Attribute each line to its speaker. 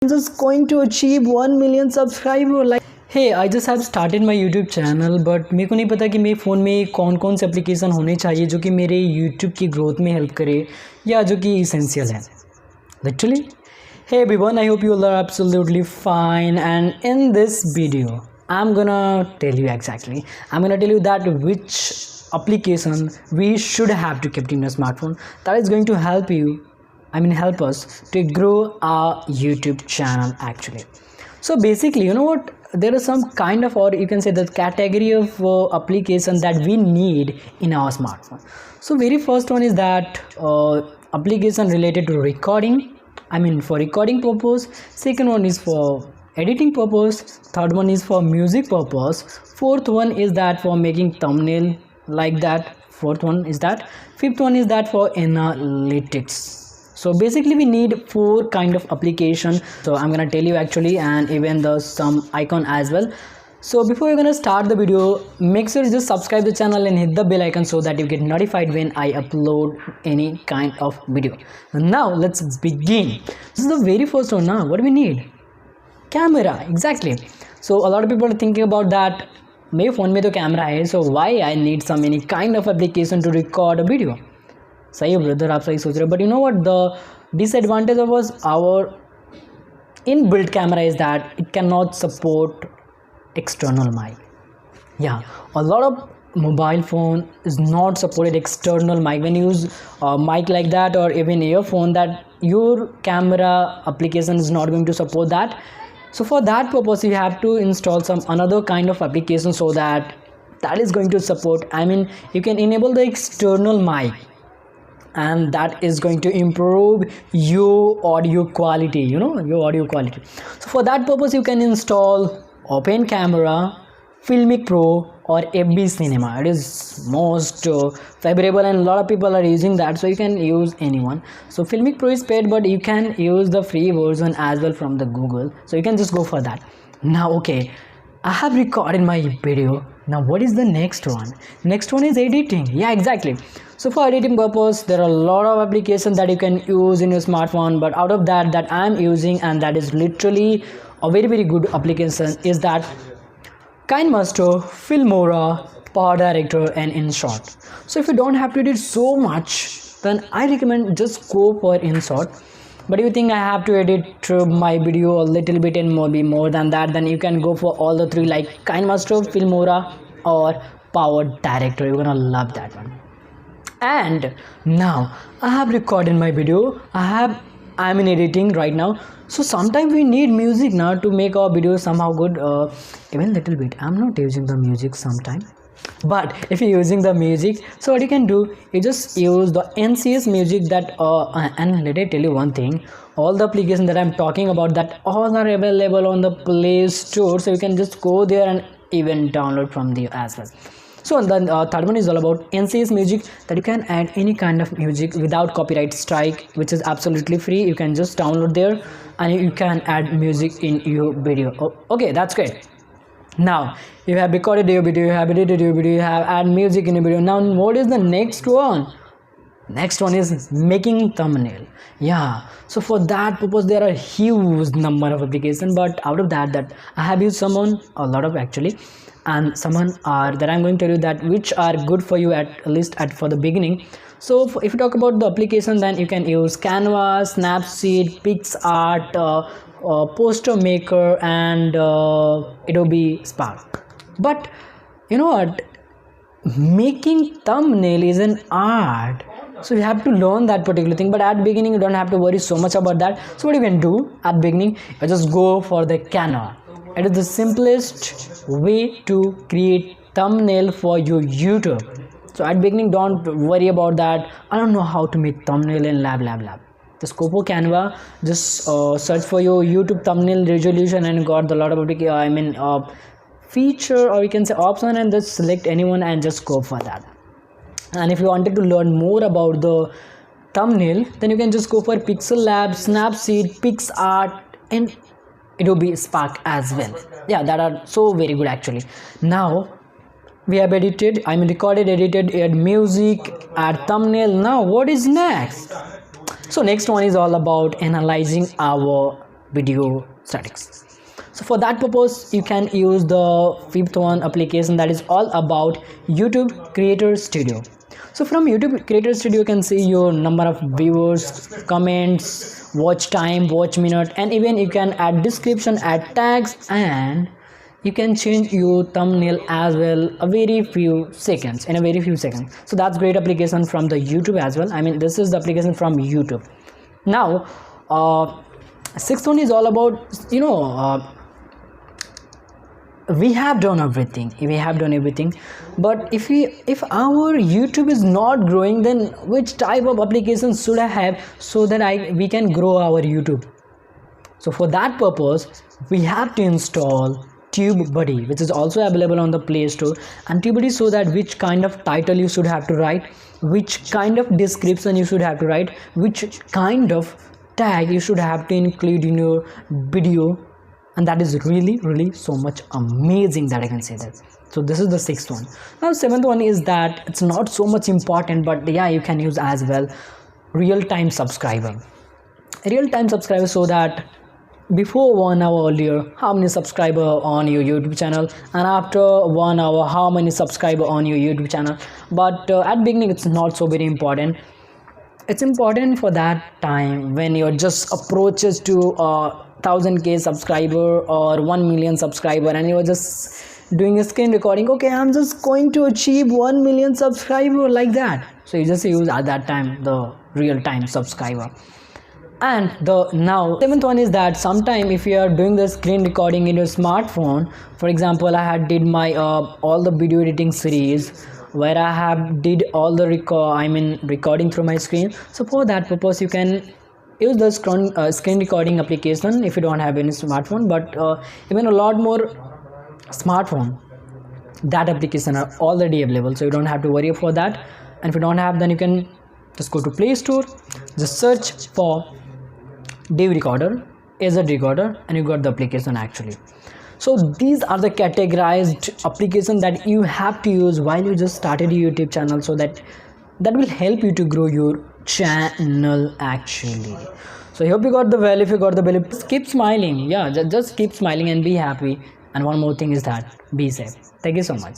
Speaker 1: just going to achieve 1 million subscriber. Like, hey, I just have started my YouTube channel, but मेरे को नहीं पता कि मेरे फ़ोन में कौन कौन से एप्लीकेशन होने चाहिए जो कि मेरे YouTube की ग्रोथ में हेल्प करे या जो कि इसेंशियल है. Literally. Hey everyone, I hope you all are absolutely fine, and in this video I'm gonna tell you exactly. I'm gonna tell you that which application we should have to keep in your smartphone that is going to help you, help us to grow our YouTube channel actually. So basically, you know what, there is some kind of, or you can say the category of application that we need in our smartphone. So very first one is that application related to recording, for recording purpose. Second one is for editing purpose. Third one is for music purpose. Fourth one is that for making thumbnail like that. Fourth one is that. Fifth one is that for analytics. So basically we need 4 kind of application. So I'm gonna tell you actually, and even the some icon as well. So before you're gonna start the video, make sure you just subscribe the channel and hit the bell icon so that you get notified when I upload any kind of video. Now let's begin. This is the very first one. Now what do we need? Camera. Exactly. So a lot of people are thinking about that. मेरे phone में तो camera है, so why I need some any kind of application to record a video? सही है brother, आप सही सोच रहे हो. But you know what, the disadvantage of our inbuilt camera is that it cannot support external mic. Yeah, a lot of mobile phone is not supported external mic. When you use a mic like that or even earphone, that your camera application is not going to support that. So for that purpose you have to install some another kind of application so that is going to support, you can enable the external mic, and that is going to improve your audio quality, your audio quality. So for that purpose you can install Open Camera, Filmic Pro or FB Cinema. It is most favorable and a lot of people are using that, so you can use anyone. So Filmic Pro is paid, but you can use the free version as well from the Google, so you can just go for that. Now okay, I have recorded my video. Now what is the next one? Next one is editing. Yeah, exactly. So for editing purpose, there are a lot of applications that you can use in your smartphone, but out of that I'm using, and that is literally a very good application, is that KineMaster, Filmora, Power Director and InShot. So if you don't have to edit so much, then I recommend just go for InShot. But if you think I have to edit my video a little bit and maybe more than that, then you can go for all the 3 like KineMaster, Filmora or Power Director. You're gonna love that one. And now I have recorded my video. I'm in editing right now. So sometimes we need music now to make our video somehow good. Even little bit. I'm not using the music sometimes. But if you're using the music, so what you can do, you just use the NCS music that and let me tell you one thing, all the applications that I'm talking about, that all are available on the Play Store, so you can just go there and even download from there as well. So the third one is all about NCS music, that you can add any kind of music without copyright strike, which is absolutely free. You can just download there and you can add music in your video. Okay, that's great. Now you have recorded your video, you have edited your video, you have added music in your video. Now what is the next one? Next one is making thumbnail. Yeah, so for that purpose there are huge number of applications, but out of that I have used a lot of actually, and someone are that I'm going to tell you that which are good for you at least for the beginning. So if you talk about the application, then you can use Canva, Snapseed, PixArt, Poster Maker and Adobe Spark. But you know what, making thumbnail is an art, so you have to learn that particular thing. But at beginning you don't have to worry so much about that. So what you can do at beginning, you just go for the Canva. It is the simplest way to create thumbnail for your YouTube. So at beginning don't worry about that, I don't know how to make thumbnail in lab. Just go for Canva, just search for your YouTube thumbnail resolution and got a lot of feature, or you can say option, and just select anyone and just go for that. And if you wanted to learn more about the thumbnail, then you can just go for Pixel Lab, Snapseed, PixArt and Adobe Spark as well. Yeah, that are so very good actually. Now we have edited, recorded, edited, add music, add thumbnail. Now what is next? So next one is all about analyzing our video statics. So for that purpose, you can use the fifth one application, that is all about YouTube Creator Studio. So from YouTube Creator Studio, you can see your number of viewers, comments, watch time, watch minute, and even you can add description, add tags, and you can change your thumbnail as well in a very few seconds. So that's great application from the YouTube as well. I mean, this is the application from YouTube. Now sixth one is all about, we have done everything, but if our YouTube is not growing, then which type of applications should I have so that we can grow our YouTube? So for that purpose, we have to install TubeBuddy, which is also available on the Play Store. And TubeBuddy, so that which kind of title you should have to write, which kind of description you should have to write, which kind of tag you should have to include in your video. And that is really so much amazing that I can say that. So this is the sixth one. Now seventh one is that it's not so much important, but yeah, you can use as well real-time subscriber, so that before 1 hour earlier, how many subscriber on your YouTube channel, and after 1 hour, how many subscriber on your YouTube channel. But at beginning, it's not so very important. It's important for that time when you're just approaches to 1000k subscriber or 1 million subscriber, and you're just doing a screen recording. Okay, I'm just going to achieve 1 million subscriber, like that. So you just use at that time the real-time subscriber. And the now seventh one is that sometime if you are doing the screen recording in your smartphone, for example, I had did my all the video editing series where I have did all the recording through my screen. So for that purpose, you can use the screen recording application if you don't have any smartphone. But even a lot more smartphone, that application are already available, so you don't have to worry for that. And if you don't have, then you can just go to Play Store, just search for Dev Recorder, AZ Recorder, and you got the application actually. So these are the categorized applications that you have to use while you just started your YouTube channel, so that will help you to grow your channel actually. So I hope you got the value. If you got the value, keep smiling. Yeah, just keep smiling and be happy. And one more thing is that be safe. Thank you so much.